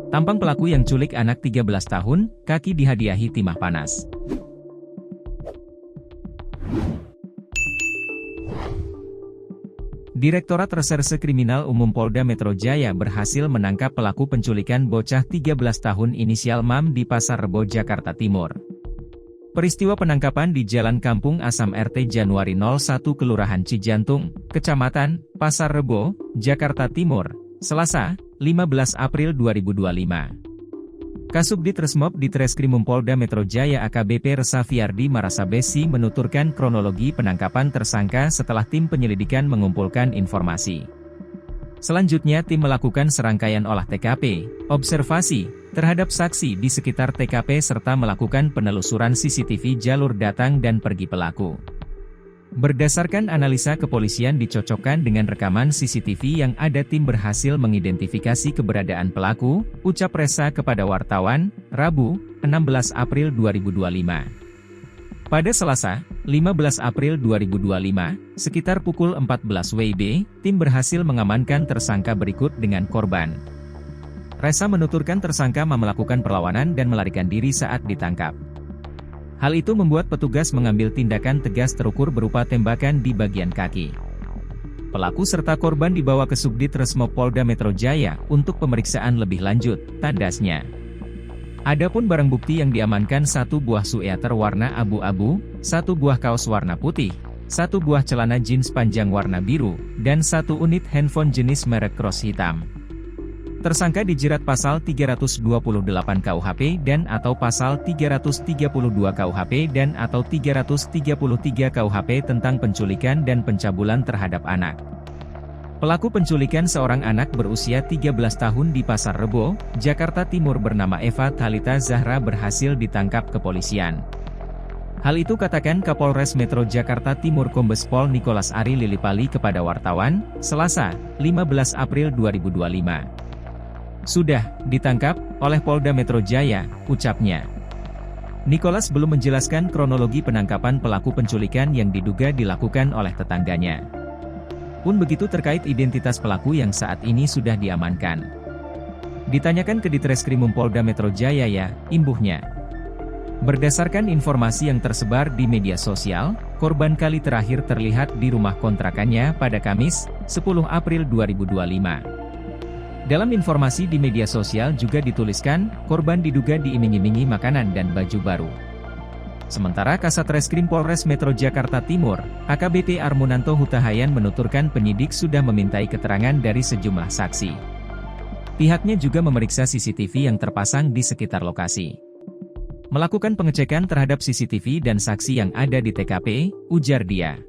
Tampang pelaku yang culik anak 13 tahun, kaki dihadiahi timah panas. Direktorat Reserse Kriminal Umum Polda Metro Jaya berhasil menangkap pelaku penculikan bocah 13 tahun inisial MAM di Pasar Rebo, Jakarta Timur. Peristiwa penangkapan di Jalan Kampung Asam RT Januari 01 Kelurahan Cijantung, Kecamatan Pasar Rebo, Jakarta Timur, Selasa, 15 April 2025. Kasubdit Resmob Ditreskrimum Polda Metro Jaya AKBP Resafiardi Marasabesi menuturkan kronologi penangkapan tersangka setelah tim penyelidikan mengumpulkan informasi. Selanjutnya tim melakukan serangkaian olah TKP, observasi, terhadap saksi di sekitar TKP serta melakukan penelusuran CCTV jalur datang dan pergi pelaku. Berdasarkan analisa kepolisian dicocokkan dengan rekaman CCTV yang ada, tim berhasil mengidentifikasi keberadaan pelaku, ucap Resa kepada wartawan, Rabu, 16 April 2025. Pada Selasa, 15 April 2025, sekitar pukul 14 WIB, tim berhasil mengamankan tersangka berikut dengan korban. Resa menuturkan tersangka melakukan perlawanan dan melarikan diri saat ditangkap. Hal itu membuat petugas mengambil tindakan tegas terukur berupa tembakan di bagian kaki. Pelaku serta korban dibawa ke Subdit Resmob Polda Metro Jaya untuk pemeriksaan lebih lanjut, tandasnya. Adapun barang bukti yang diamankan: 1 buah sueater warna abu-abu, 1 buah kaos warna putih, 1 buah celana jeans panjang warna biru, dan 1 unit handphone jenis merek Cross hitam. Tersangka dijerat pasal 328 KUHP dan atau pasal 332 KUHP dan atau 333 KUHP tentang penculikan dan pencabulan terhadap anak. Pelaku penculikan seorang anak berusia 13 tahun di Pasar Rebo, Jakarta Timur bernama Eva Thalita Zahra berhasil ditangkap kepolisian. Hal itu katakan Kapolres Metro Jakarta Timur Kombes Pol Nicholas Ari Lilipali kepada wartawan, Selasa, 15 April 2025. Sudah ditangkap oleh Polda Metro Jaya, ucapnya. Nicholas belum menjelaskan kronologi penangkapan pelaku penculikan yang diduga dilakukan oleh tetangganya. Pun begitu terkait identitas pelaku yang saat ini sudah diamankan. Ditanyakan ke Ditreskrimum Polda Metro Jaya ya, imbuhnya. Berdasarkan informasi yang tersebar di media sosial, korban kali terakhir terlihat di rumah kontrakannya pada Kamis, 10 April 2025. Dalam informasi di media sosial juga dituliskan, korban diduga diiming-imingi makanan dan baju baru. Sementara Kasat Reskrim Polres Metro Jakarta Timur, AKBP Armunanto Hutahayan menuturkan penyidik sudah memintai keterangan dari sejumlah saksi. Pihaknya juga memeriksa CCTV yang terpasang di sekitar lokasi. Melakukan pengecekan terhadap CCTV dan saksi yang ada di TKP, ujar dia.